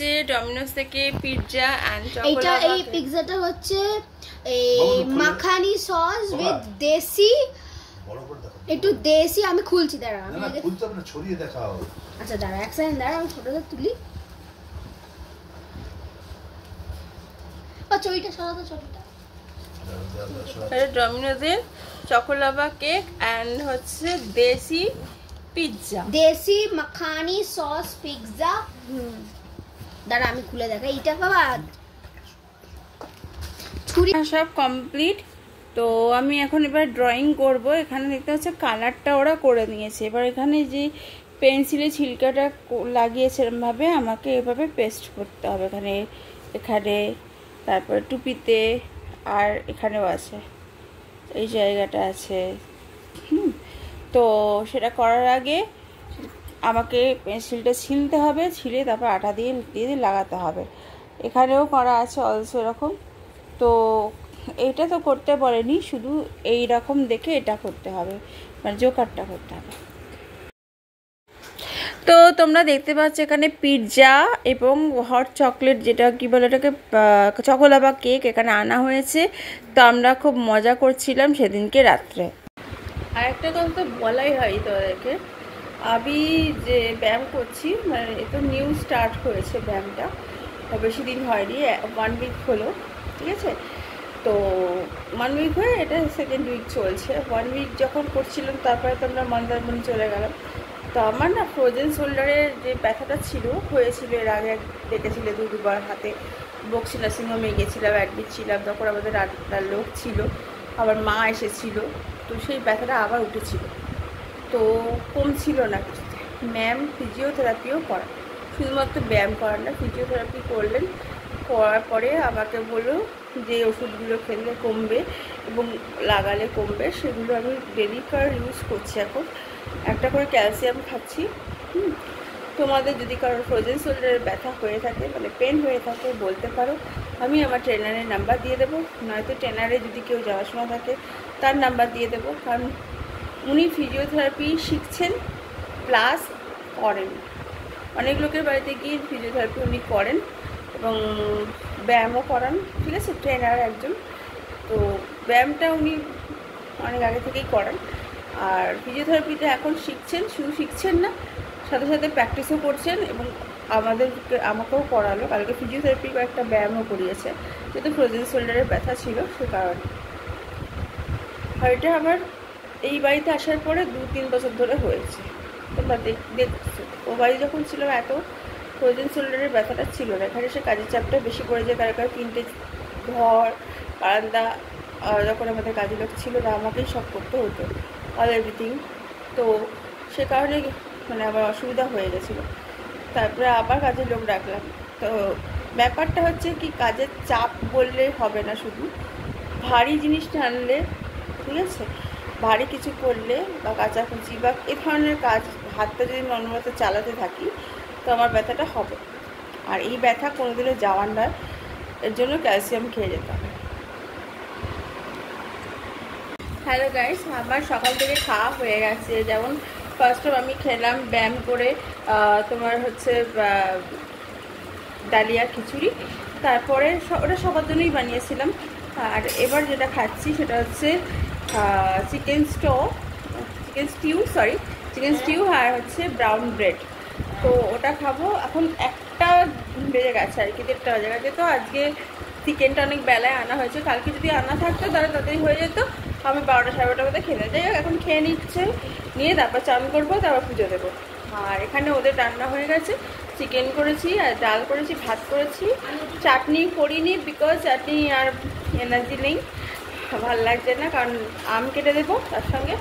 হচ্ছে ডমিনোস থেকে pizza and এটা এই পিৎজাটা হচ্ছে এই মাখানি সস উইথ দেশি একটু দেশি আমি খুলছি দাঁড়া আমি আগে খুলতে না ছড়িয়ে দেখাও আচ্ছা দাঁড়া এক সেকেন্ড দাঁড়া আমি ছোটটা তুলি আচ্ছা ওইটা সরাতে ছোটটা এটা ডমিনোসের চকোলাভা কেক এন্ড হচ্ছে দেশি পিৎজা দেশি মাখানি সস পিৎজা দাঁড়া আমি খুলে দেখাই এটা বাবা ছুরি সব কমপ্লিট। তো আমি এখন এবার ড্রয়িং করব। এখানে দেখতে হচ্ছে কালারটা ওরা করে নিয়েছে। এবার এখানে যে পেন্সিলে ছিলকাটা লাগিয়েছে এরমভাবে আমাকে এভাবে পেস্ট করতে হবে এখানে এখানে তারপরে টুপিতে আর এখানেও আছে এই জায়গাটা আছে। তো সেটা করার আগে আমাকে পেন্সিলটা ছিলতে হবে, ছিলে তারপর আটা দিয়ে লাগাতে হবে। এখানেও করা আছে অলসো এরকম। তো এইটা তো করতে বলেনি, শুধু এই রকম দেখে এটা করতে হবে, মানে জোকারটা করতে হবে। তো তোমরা দেখতে পাচ্ছ এখানে পিৎজা এবং হট চকলেট যেটা কি বলে এটাকে চকোলাভা কেক এখানে আনা হয়েছে। তো আমরা খুব মজা করছিলাম সেদিনকে রাত্রে। আর একটা কথা তো বলাই হয় তোদেরকে, আমি যে ব্যায়াম করছি মানে এ তো নিউ স্টার্ট হয়েছে ব্যায়ামটা, বেশি দিন হয়নি, 1 উইক হলো, ঠিক আছে। তো 1 উইক হয়ে এটা 2nd উইক চলছে। 1 উইক যখন করছিলাম তারপরে তো আমরা মন্দারমণি চলে গেলাম। তো আমার না ফ্রোজেন শোল্ডারের যে ব্যথাটা হয়েছিল এর আগে দেখেছিল 2-2বার হাতে বক্সি নার্সিংহোমে গিয়েছিলাম, অ্যাডমিট ছিলাম, তখন আমাদের রান্নার লোক ছিল, আবার মা এসেছিল। তো সেই ব্যথাটা আবার উঠেছিল, তো কমছিল না কিছুতে। ম্যাম ফিজিওথেরাপিও করান, শুধুমাত্র ব্যায়াম করান না, ফিজিওথেরাপি করলেন। করার পরে আমাকে বললো যে ওষুধগুলো খেলে কমবে এবং লাগালে কমবে, সেগুলো আমি ডেলি ইউজ করছি। এখন একটা করে ক্যালসিয়াম খাচ্ছি। তোমাদের যদি কারোর ফ্রোজেন শোল্ডারের ব্যথা হয়ে থাকে মানে পেন হয়ে থাকে বলতে পারো, আমি আমার ট্রেনারের নাম্বার দিয়ে দেবো, নয়তো ট্রেনারে যদি কেউ যাওয়ার সময় থাকে তার নাম্বার দিয়ে দেবো। কারণ উনি ফিজিওথেরাপি শিখছেন প্লাস করেন, অনেক লোকের বাড়িতে গিয়ে ফিজিওথেরাপি উনি করেন এবং ব্যায়ামও করান, ঠিক আছে, ট্রেনার একজন। তো ব্যায়ামটা উনি অনেক আগে থেকেই করান, আর ফিজিওথেরাপিটা এখন শিখছেন, শুধু শিখছেন না সাথে সাথে প্র্যাকটিসও করছেন এবং আমাকেও করালো। কালকে ফিজিওথেরাপি একটা ব্যায়ামও করিয়েছে, যেহেতু ফ্রোজেন শোল্ডারের ব্যথা ছিল সে কারণে। আর এটা আমার এই বাড়িতে আসার পরে 2-3 বছর ধরে হয়েছে। তোমরা দেখছো ও বাড়ি যখন ছিল এত ফ্রোজেন শোল্ডারের ব্যথাটা ছিল না। এখানে সে কাজের চাপটা বেশি পড়ে যায়, কারণ 3টে ঘর বারান্দা, যখন আমাদের কাজের লোক ছিল না আমাকেই সব করতে হতো, অল এভরিথিং। তো সে কারণে মানে আবার অসুবিধা হয়ে গেছিলো, তারপরে আবার কাজের লোক ডাকলাম। তো ব্যাপারটা হচ্ছে কি, কাজের চাপ বললে হবে না, শুধু ভারী জিনিস টানলে, ঠিক আছে, ভারী কিছু করলে বা কাচাকুচি বা এ ধরনের কাজ হাতটা যদি অনবরত চালাতে থাকি তো আমার ব্যথাটা হবে। আর এই ব্যথা কোনোদিনও যাওয়ার নয়, এর জন্য ক্যালসিয়াম খেয়ে যেতে হবে। হ্যালো গাইস, আমার সকাল থেকে খাওয়া হয়ে গেছে। যেমন ফার্স্ট অফ আমি খেলাম ব্যায়াম করে তোমার হচ্ছে ডালিয়া খিচুড়ি, তারপরে ওটা সবার জন্যই বানিয়েছিলাম। আর এবার যেটা খাচ্ছি সেটা হচ্ছে চিকেন স্টিউ আর হচ্ছে ব্রাউন ব্রেড। তো ওটা খাবো। এখন 1টা বেজে গেছে আর কি, 1:30 বেজে গেছে। তো আজকে চিকেনটা অনেক বেলায় আনা হয়েছে, কালকে যদি আনা থাকতো তাহলে তাড়াতাড়ি হয়ে যেত, আমি 12টা সাড়ে 12টার মধ্যে খেতে। যাই হোক, এখন খেয়ে নিয়ে তারপর চান করবো, তারপর পুজো দেবো। আর এখানে ওদের রান্না হয়ে গেছে, চিকেন করেছি আর ডাল করেছি, ভাত করেছি, চাটনি করিনি বিকজ চাটনি আর এনার্জি নেই, ভালো লাগছে না, কারণ আম কেটে দেবো তার সঙ্গে।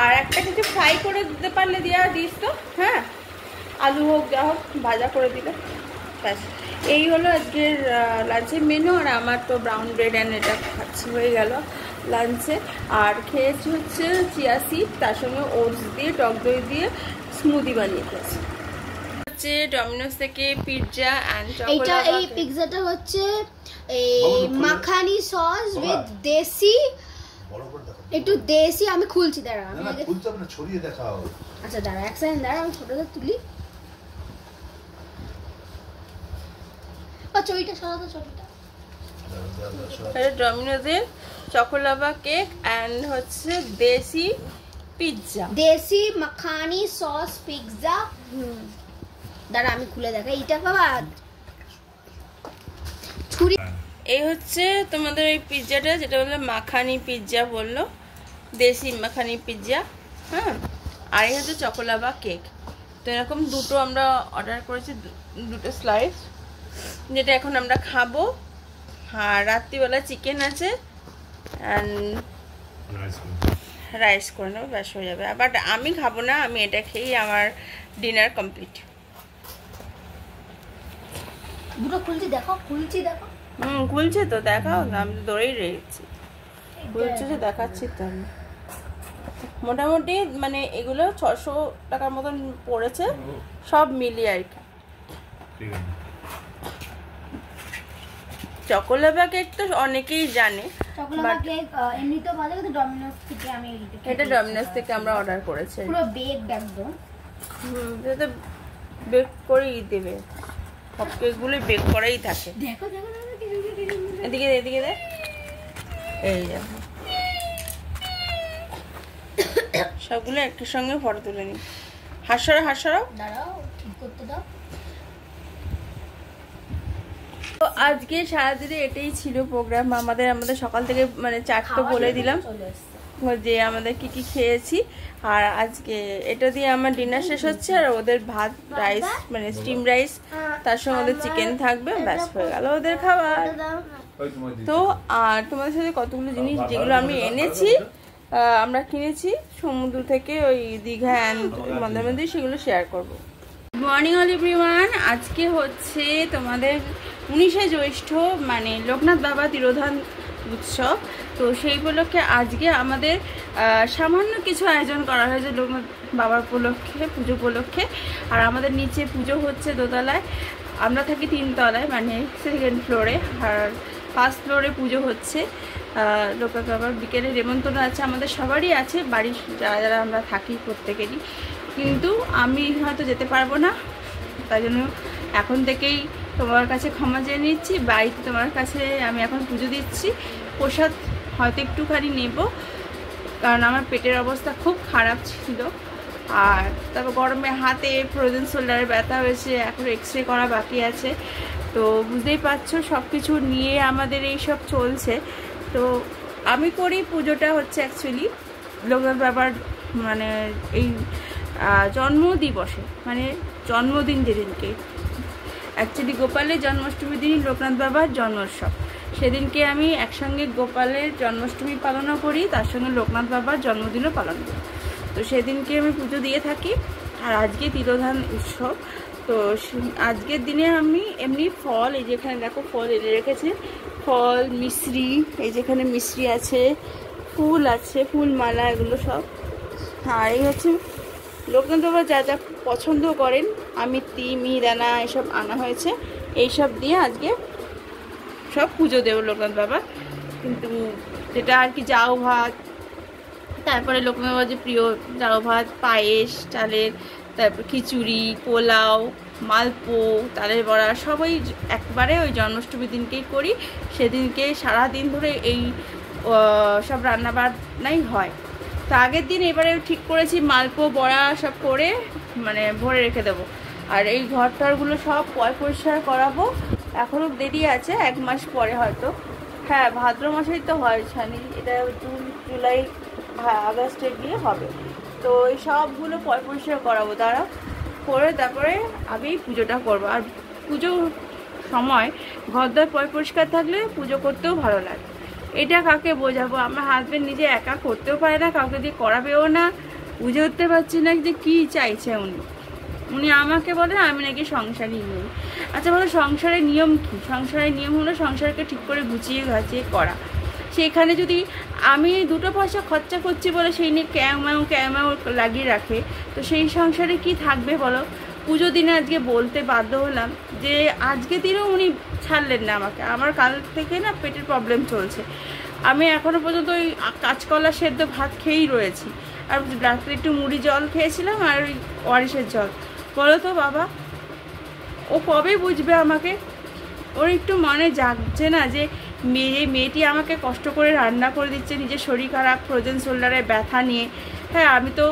আর একটা কিছু ফ্রাই করে দিতে পারলে দিস তো, হ্যাঁ, আলু হোক যা হোক ভাজা করে দিলে ব্যাস। এই হলো আজকের লাঞ্চের মেনু। আর আমার তো ব্রাউন ব্রেড অ্যান্ড এটা খাচ্ছি হয়ে গেল লাঞ্চে। আর খেয়েছি হচ্ছে চিয়া সিড, তার সঙ্গে ওটস দিয়ে টক দই দিয়ে স্মুদি বানিয়ে খেয়েছি। হচ্ছে ডমিনোস থেকে পিৎজা এন্ড এটা এই পিৎজাটা হচ্ছে এই মাখানি সস উইথ দেশি একটু দেশি আমি খুলছি দাঁড়া আমি আগে খুলতে না ছড়িয়ে দেখাও। আচ্ছা দাঁড়া এক সেকেন্ড দাঁড়া আমি ছোটটা তুলি। চইটা সরাতো চইটা। এটা ডমিনোজের চকোলাভা কেক অ্যান্ড হচ্ছে দেশি পিৎজা। দেশি মাখানি সস পিৎজা। দাঁড়া আমি খুলে দেখাই এটা বাবা। ছুরি। এই হচ্ছে তোমাদের এই পিৎজাটা, যেটা বললো মাখানি পিৎজা বললো, দেশি মাখানি পিৎজা। হ্যাঁ, আর এই হচ্ছে চকোলাভা কেক। তো এরকম দুটো আমরা অর্ডার করেছি, দুটো স্লাইস, যেটা এখন আমরা খাবো। আর রাত্রিবেলা চিকেন আছে অ্যান্ড রাইস করে নেবো, ব্যাস হয়ে যাবে। বাট আমি খাবো না, আমি এটা খেয়েই আমার ডিনার কমপ্লিট। দুটো খুলছি দেখো, খুলছি দেখো। খুলছে তো, দেখাও না, আমি তো দৌড়েই রয়েছি। খুলছে যে দেখাচ্ছি তো আমি। মোটামুটি মানে এগুলো 600 টাকার মতন পড়েছে সব মিলিয়ে আর কি। চকোলাভা কেক তো অনেকেই জানে, চকোলাভা কেক এমনিতেও ভালো, কিন্তু ডমিনোস থেকে আমি এটা ডমিনোস থেকে আমরা অর্ডার করেছি। পুরো বেকড একদম। এটা বেক করেই দেবে, সব কেকগুলোই বেক করেই থাকে। দেখো দেখো এদিকে এদিকে দেখ, এই দেখো সবগুলো একটার সঙ্গে ফটো তুলে নি। হাসরা হাসরা, দাঁড়াও ঠিক করতে দাও। তো আজকে সারাদিনে এটাই ছিল প্রোগ্রাম আমাদের। সকাল থেকে মানে চারটে বলে দিলাম যে আমাদের কি কি খেয়েছি। আর আজকে এটা দিয়ে আমার ডিনার শেষ হচ্ছে। আর ওদের ভাত রাইস মানে স্টিম রাইস, তার সঙ্গে ওদের চিকেন থাকবে, ব্যাস হয়ে গেল ওদের খাবার। তো আর তোমাদের সাথে কতগুলো জিনিস যেগুলো আমি এনেছি, আমরা কিনেছি সমুদ্র থেকে, ওই দীঘা অ্যান্ড মন্দারমণি, সেগুলো শেয়ার করবো। Good morning all everyone. আজকে হচ্ছে তোমাদের 19শে জ্যৈষ্ঠ, মানে লোকনাথ বাবা তিরোধান উৎসব। তো সেই উপলক্ষে আজকে আমাদের সামান্য কিছু আয়োজন করা হয়েছে লোকনাথ বাবার উপলক্ষে, পুজো উপলক্ষে। আর আমাদের নিচে পুজো হচ্ছে দোতলায়, আমরা থাকি 3 তলায়, মানে 2nd ফ্লোরে। আর 1st ফ্লোরে পুজো হচ্ছে লোকনাথ বাবার। বিকেলে নেমন্তন্ন আছে, আমাদের সবারই আছে, বাড়ির যারা যারা আমরা থাকি প্রত্যেকেরই। কিন্তু আমি হয়তো যেতে পারবো না, তাই জন্য এখন থেকেই তোমার কাছে ক্ষমা চেয়ে নিচ্ছি। বাড়িতে তোমার কাছে আমি এখন পুজো দিচ্ছি, প্রসাদ হয়তো একটুখানি নেব, কারণ আমার পেটের অবস্থা খুব খারাপ ছিল। আর তারপর গরমে হাতে ফ্রোজেন শোল্ডারে ব্যথা হয়েছে, এখন এক্সরে করা বাকি আছে। তো বুঝতেই পারছো সব কিছু নিয়ে আমাদের এই সব চলছে। তো আমি করি পুজোটা হচ্ছে অ্যাকচুয়ালি লোকনাথ বাবার মানে এই জন্মদিবসে, মানে জন্মদিন যেদিনকে, অ্যাকচুয়ালি গোপালের জন্মাষ্টমীর দিনই লোকনাথ বাবার জন্মোৎসব। সেদিনকে আমি একসঙ্গে গোপালের জন্মাষ্টমী পালনও করি, তার সঙ্গে লোকনাথ বাবার জন্মদিনও পালন করি। তো সেদিনকে আমি পুজো দিয়ে থাকি। আর আজকে তিরোধান উৎসব। তো আজকের দিনে আমি এমনি ফল, এই যেখানে দেখো ফল এনে রেখেছে, ফল মিশ্রি, এই যেখানে মিশ্রি আছে, ফুল আছে, ফুল মালা, এগুলো সব। আর এই হচ্ছে লোকনাথ বাবা যা যা পছন্দ করেন, আমিত্তি মিহিদানা এসব আনা হয়েছে। এইসব দিয়ে আজকে সব পুজো দেবো লোকনাথ বাবা। কিন্তু যেটা আর কি জাউ ভাত, তারপরে লোকনাথ বাবার যে প্রিয় জাউ ভাত, পায়েস চালের, তারপর খিচুড়ি, পোলাও, মালপো, তালের বড়া, সবাই একবারে ওই জন্মাষ্টমীর দিনকেই করি। সেদিনকে সারাদিন ধরে এই সব রান্নাবান্নাই হয়। তো আগের দিন এবারে ঠিক করেছি মালপো বড়া সব করে মানে ভরে রেখে দেবো। আর এই ঘরটারগুলো সব পরিষ্কার করাবো, এখনও দেরি আছে, 1 মাস পরে হয়তো। হ্যাঁ, ভাদ্র মাসেই তো হয় ছানি, এটা জুন জুলাই আগস্টে গিয়ে হবে। তো এই সবগুলো পরিষ্কার করাবো, তারা করে তারপরে আগেই পুজোটা করবো। আর পুজোর সময় ঘরদোর পরিষ্কার থাকলে পুজো করতেও ভালো লাগে। এটা কাকে বোঝাবো, আমার হাজবেন্ড নিজে একা করতেও পারে না, কাউকে দিয়ে করাবেও না, বুঝে উঠতে পারছি না যে কী চাইছে উনি আমাকে বলেন আমি নাকি সংসারই নেই। আচ্ছা বলো, সংসারের নিয়ম কী? সংসারের নিয়ম হলো সংসারকে ঠিক করে গুছিয়ে গাছিয়ে করা। সেখানে যদি আমি 2 পয়সা খরচা করছি বলে সেই নিয়ে ক্যামাও লাগিয়ে রাখে, তো সেই সংসারে কি থাকবে বলো? পুজো দিনে আজকে বলতে বাধ্য হলাম যে আজকে দিনেও উনি ছাড়লেন না আমাকে। আমার কাল থেকে না পেটের প্রবলেম চলছে, আমি এখনও পর্যন্ত ওই কাঁচকলা সেদ্ধ ভাত খেয়েই রয়েছি। আর রাত্রে একটু মুড়ি জল খেয়েছিলাম আর ওই ওয়ারিশের জল। বলো তো বাবা, ও কবে বুঝবে আমাকে? ও ওর একটু মনে জাগছে না যে মেয়েটি আমাকে কষ্ট করে রান্না করে দিচ্ছে, নিজের শরীর খারাপ, ফ্রোজেন শোল্ডারে ব্যথা নিয়ে। হ্যাঁ, আমি তো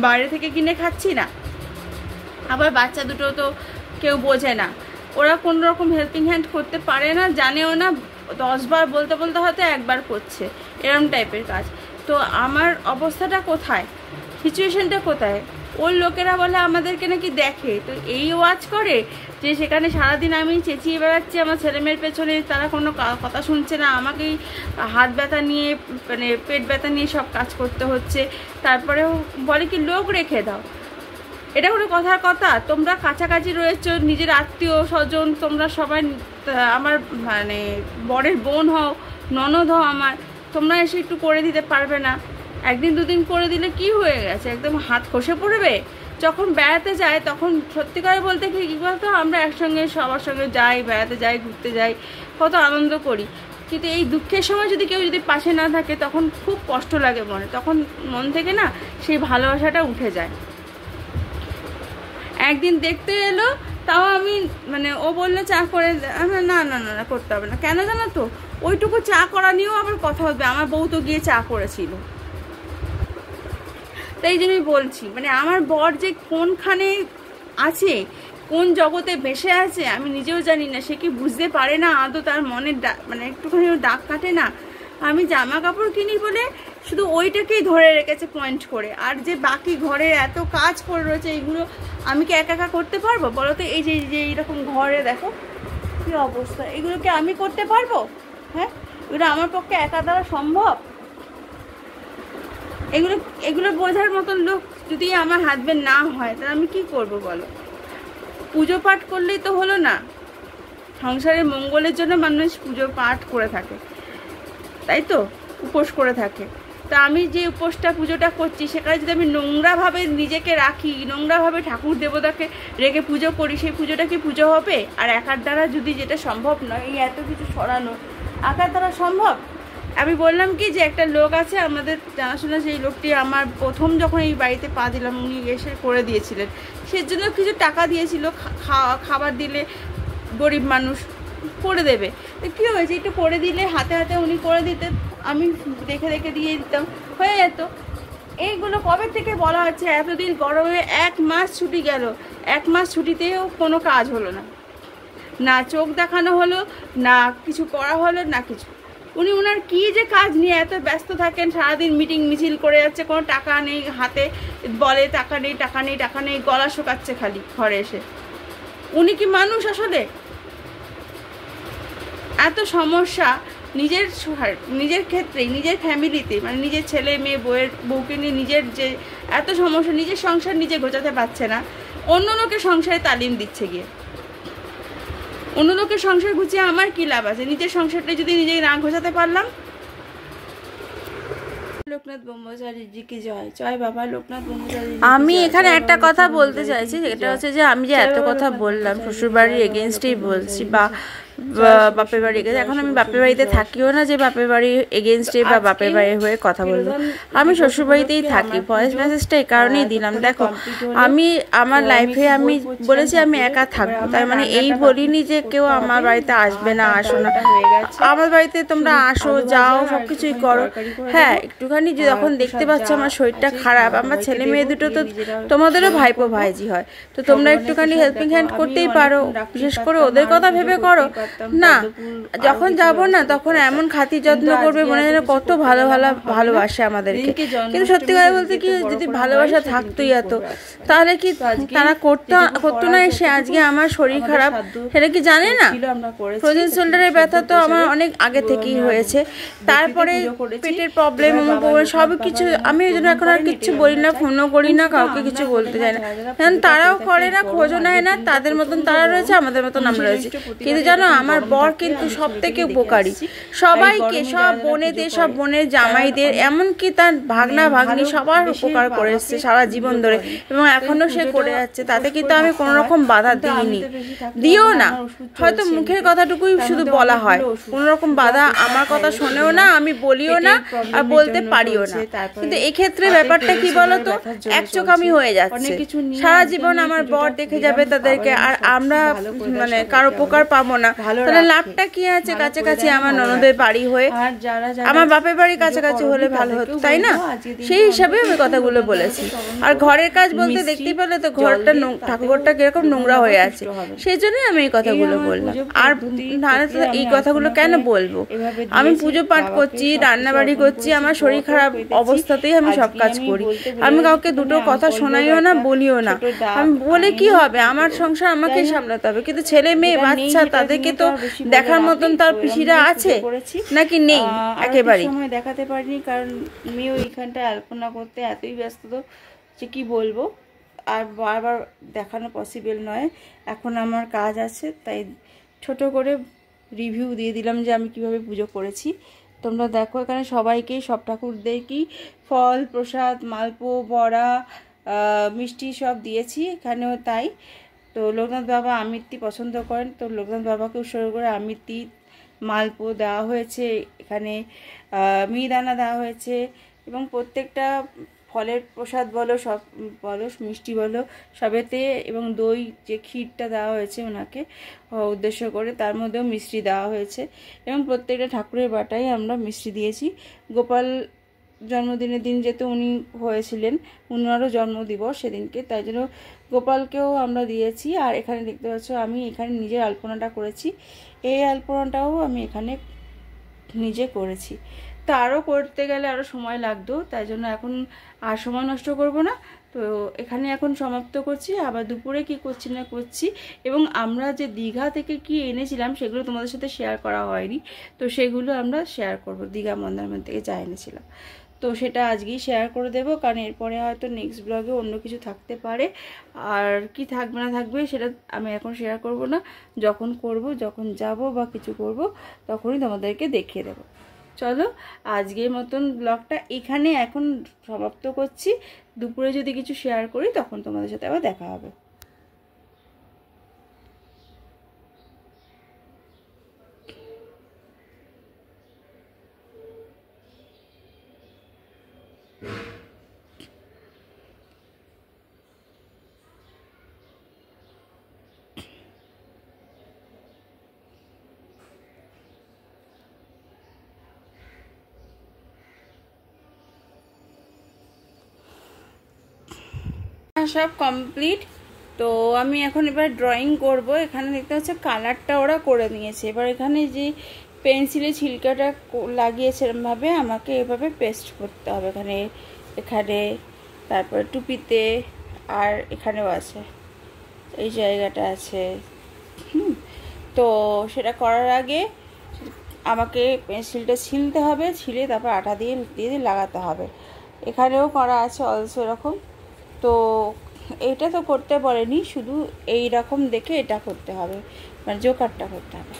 বাইরে থেকে কিনে খাচ্ছি না। আবার বাচ্চা দুটো তো কেউ বোঝে না, ওরা কোনো রকম হেল্পিং হ্যান্ড করতে পারে না, জানেও না। 10 বার বলতে বলতে হয়তো একবার করছে, এরম টাইপের কাজ। তো আমার অবস্থাটা কোথায়, সিচুয়েশনটা কোথায়? ওর লোকেরা বলে আমাদেরকে নাকি দেখে, তো এই ওয়াচ করে যে সেখানে সারাদিন আমি চেঁচিয়ে বেড়াচ্ছি আমার ছেলেমেয়ের পেছনে, তারা কোনো কথা শুনছে না, আমাকেই হাত ব্যথা নিয়ে মানে পেট ব্যথা নিয়ে সব কাজ করতে হচ্ছে। তারপরেও বলে কি লোক রেখে দাও। এটা কোনো কথার কথা? তোমরা কাছাকাছি রয়েছো, নিজের আত্মীয় স্বজন, তোমরা সবাই আমার মানে বরের বোন হও, ননদ হও আমার, তোমরা এসে একটু করে দিতে পারবে না? একদিন দুদিন করে দিলে কি হয়ে গেছে, একদম হাত খসে পড়বে? যখন বেড়াতে যায় তখন সত্যি করে বলতে কি বলতো, আমরা একসঙ্গে সবার সঙ্গে যাই, বেড়াতে যাই, ঘুরতে যাই, কত আনন্দ করি। কিন্তু এই দুঃখের সময় যদি কেউ যদি পাশে না থাকে তখন খুব কষ্ট লাগে মনে, তখন মন থেকে না সেই ভালোবাসাটা উঠে যায়। একদিন দেখতে এলো, তাও আমি মানে ও বললো চা করে, না না না না করতে হবে না। কেন জানো তো, ওইটুকু চা করা নিয়েও আবার কথা হবে, আমার বউ তো গিয়ে চা করেছিল। তাই জন্যই বলছি, মানে আমার বর যে কোনখানে আছে, কোন জগতে ভেসে আছে আমি নিজেও জানি না। সে কি বুঝতে পারে না আদৌ? তার মনের মানে একটুখানি দাগ কাটে না? আমি জামা কাপড় কিনি বলে শুধু ওইটাকেই ধরে রেখেছে পয়েন্ট করে, আর যে বাকি ঘরের এত কাজ করে রয়েছে এইগুলো আমি কি একা একা করতে পারবো বলো তো? এই যে এইরকম ঘরে দেখো কি অবস্থা, এগুলোকে আমি করতে পারবো? হ্যাঁ, এগুলো আমার পক্ষে একা দ্বারা সম্ভব? এগুলো বোঝার মতন লোক যদি আমার হাজবেন্ড না হয় তাহলে আমি কি করব বলো? পুজো পাঠ করলেই তো হলো না? সংসারের মঙ্গলের জন্য মানুষ পুজো পাঠ করে থাকে, তাই তো, উপোস করে থাকে। তা আমি যে উপোসটা পুজোটা করছি সেখানে যদি আমি নোংরাভাবে নিজেকে রাখি, নোংরাভাবে ঠাকুর দেবতাকে রেখে পুজো করি, সেই পুজোটা কি পুজো হবে? আর একার দ্বারা যদি, যেটা সম্ভব নয়, এই এত কিছু সরানো একার দ্বারা সম্ভব? আমি বললাম কি যে একটা লোক আছে আমাদের জানাশোনা, সেই লোকটি আমার প্রথম যখন এই বাড়িতে পা দিলাম উনি এসে করে দিয়েছিলেন, সেই জন্য কিছু টাকা দিয়েছিল, খাবার দিলে গরিব মানুষ করে দেবে, তো কী হয়েছে, একটু করে দিলে হাতে হাতে উনি করে দিতে, আমি দেখে দেখে দিয়ে দিতাম, হয়ে যেত। এইগুলো কবে থেকে বলা হচ্ছে, এতদিন গরমে 1 মাস ছুটি গেল, 1 মাস ছুটিতেও কোনো কাজ হলো না, না চোখ দেখানো হলো, না কিছু করা হলো, না কিছু। উনি ওনার কী যে কাজ নিয়ে এত ব্যস্ত থাকেন, সারাদিন মিটিং মিছিল করে যাচ্ছে, কোনো টাকা নেই হাতে, বলে টাকা নেই টাকা নেই টাকা নেই, গলা শুকাচ্ছে খালি ঘরে এসে। উনি কি মানুষ আসলে? এত সমস্যা নিজের ক্ষেত্রে, নিজের ফ্যামিলিতে, মানে নিজের ছেলে মেয়ে বউকে নিয়ে নিজের যে এত সমস্যা, নিজের সংসার নিজে গোছাতে পারছে না, অন্য লোকের সংসারে তালিম দিচ্ছে গিয়ে। অন্য লোকের সংসার গুছিয়ে আমার কি লাভ আছে? নিজের সংসারটা যদি নিজে না গোছাতে পারলাম। লোকনাথ ব্রহ্মচারীজি কি জয়, জয় বাবা লোকনাথ ব্রহ্মচারী। আমি এখানে একটা কথা বলতে চাইছি, যেটা হচ্ছে যে আমি যে এত কথা বললাম শ্বশুরবাড়ির এগেনস্টেই বলছি, বা বাপের বাড়ি এগেনস্ট। এখন আমি বাপের বাড়িতে থাকিও না যে বাপের বাড়ির এগেনস্টে বা বাপের বাড়ির হয়ে কথা বলবো, আমি শ্বশুরবাড়িতেই থাকি। ভয়েস মেসেজটা এই কারণেই দিলাম, দেখো আমি আমার লাইফে আমি বলেছি আমি একা থাকবো, তার মানে এই বলিনি যে কেউ আমার বাড়িতে আসবে না, আসো না। আমার বাড়িতে তোমরা আসো, যাও, সব কিছুই করো। হ্যাঁ, একটুখানি যখন দেখতে পাচ্ছ আমার শরীরটা খারাপ, আমার ছেলে মেয়ে দুটো তো তোমাদেরও ভাইপো ভাইজি হয়, তো তোমরা একটুখানি হেল্পিং হ্যান্ড করতেই পারো, বিশেষ করে ওদের কথা ভেবে করো না। যখন যাবো না তখন এমন খাতির যত্ন করবে মনে যেন কত ভালোবাসে আমাদেরকে। কিন্তু সত্যি কথা বলতে কি, যদি ভালোবাসা থাকতোই এত, তাহলে কি তারা করতো না এসে? আজকে আমার শরীর খারাপ সেটা কি জানে না? ফ্রোজেন শোল্ডারের ব্যথা তো আমার অনেক আগে থেকেই হয়েছে, তারপরে পেটের প্রবলেম, সব কিছু। আমি ওই জন্য এখন আর কিচ্ছু বলি না, ফোনও করি না, কাউকে কিছু বলতে চাই না, কারণ তারাও করে না, খোঁজও নেয় না। তাদের মতন তারা রয়েছে, আমাদের মতন আমরা রয়েছি। কিন্তু জানো আমার বর কিন্তু সব থেকে উপকারী, সবাইকে, সব বোনেদের, সব বোনের জামাইদের, এমনকি তার ভাগনা ভাগ্নি সবার উপকার করে এসছে সারা জীবন ধরে, এবং এখনো সে করে যাচ্ছে। তাতে কিন্তু আমি কোনো রকম বাধা দিইনি, দিও না। হয়তো মুখের কথাটুকুই শুধু বলা হয়, কোনো রকম বাধা আমার কথা শোনেও না, আমি বলিও না আর বলতে পারিও না। কিন্তু এক্ষেত্রে ব্যাপারটা কি বলতো, একচোখামি হয়ে যাচ্ছে। সারা জীবন আমার বর দেখে যাবে তাদেরকে, আর আমরা মানে কারো উপকার পাবো না। তাহলে লাভটা কি আছে? কাছাকাছি আমার ননদের বাড়ি হয়ে, আমার বাপের বাড়ি কাছাকাছি হলে ভালো হতো, তাই না? সেই হিসাবে আমি কথাগুলো বলেছি। আর ঘরের কাজ বলতে দেখতেই পেলে তো, ঘরটা ঠাকুরঘরটা কিরকম নোংরা হয়ে আছে, সেই জন্যই আমি এই কথাগুলো বললাম। আর নাহলে তো এই কথাগুলো কেন বলবো? আমি পুজো পাঠ করছি, রান্নাবাড়ি করছি, আমার শরীর খারাপ অবস্থাতেই আমি সব কাজ করি। আমি কাউকে দুটো কথা শোনাইও না, বলিও না। আমি বলে কি হবে? আমার সংসার আমাকেই সামলাতে হবে। কিন্তু ছেলে মেয়ে বাচ্চা, তাদেরকে তো দেখার মতন তার পিসিরা আছে নাকি নেই? একেবারে সময় দেখাতে পারিনি, কারণ মেয়েও এইখানটায় আলপনা করতে এতই ব্যস্ত যে কি বলবো, আর বারবার দেখানো পসিবল নয়। এখন আমার কাজ আছে, তাই ছোট করে রিভিউ দিয়ে দিলাম যে আমি কিভাবে পুজো করেছি। তোমরা দেখো, এখানে সবাইকেই, সব ঠাকুরদেরকেই ফল প্রসাদ, মালপো, বড়া, মিষ্টি সব দিয়েছি এখানেও তাই। তো লোকনাথ বাবা আমিত্তি পছন্দ করেন, তো লোকনাথ বাবাকে উৎসর্গ করে আমিত্তি, মালপো দেওয়া হয়েছে, এখানে মিহিদানা দেওয়া হয়েছে, এবং প্রত্যেকটা ফলের প্রসাদ বলো, সব বলো, মিষ্টি বলো, সবেতে, এবং দই যে ক্ষীরটা দেওয়া হয়েছে ওনাকে উদ্দেশ্য করে, তার মধ্যেও মিষ্টি দেওয়া হয়েছে, এবং প্রত্যেকটা ঠাকুরের বাটায় আমরা মিষ্টি দিয়েছি। গোপাল জন্মদিনের দিন যেহেতু উনি হয়েছিলেন, উনারও জন্মদিবস সেদিনকে, তাই জন্য গোপালকেও আমরা দিয়েছি। আর এখানে দেখতে পাচ্ছ আমি এখানে নিজের আলপনাটা করেছি, এই আলপনাটাও আমি এখানে নিজে করেছি। তো আরও করতে গেলে আরও সময় লাগতো, তাই জন্য এখন আর সময় নষ্ট করব না। তো এখানে এখন সমাপ্ত করছি, আবার দুপুরে কি করছি না করছি, এবং আমরা যে দীঘা থেকে কি এনেছিলাম সেগুলো তোমাদের সাথে শেয়ার করা হয়নি, তো সেগুলো আমরা শেয়ার করব। দীঘা মন্দারমণি থেকে যা এনেছিলাম, তো সেটা আজকেই শেয়ার করে দেবো, কারণ এরপরে হয়তো নেক্সট ব্লগে অন্য কিছু থাকতে পারে। আর কি থাকবে না থাকবে সেটা আমি এখন শেয়ার করব না, যখন করব, যখন যাব বা কিছু করব, তখনই তোমাদেরকে দেখিয়ে দেবো। চলো আজকের মতন ব্লগটা এখানে এখন সমাপ্ত করছি। দুপুরে যদি কিছু শেয়ার করি তখন তোমাদের সাথে আবার দেখা হবে। সব কমপ্লিট। তো আমি এখন এবার ড্রয়িং করব। এখানে দেখতে হচ্ছে কালারটা ওরা করে নিয়েছে। এবার এখানে যে পেন্সিলে ছিলকাটা লাগিয়েছে এরমভাবে আমাকে এভাবে পেস্ট করতে হবে, এখানে এখানে, তারপরে টুপিতে, আর এখানেও আছে, এই জায়গাটা আছে। তো সেটা করার আগে আমাকে পেন্সিলটা ছিলতে হবে, ছিলে তারপর আঠা দিয়ে দিয়ে লাগাতে হবে। এখানেও করা আছে অলসো এরকম। তো এইটা তো করতে বলেনি, শুধু এই রকম দেখে এটা করতে হবে, মানে জোকারটা করতে হবে।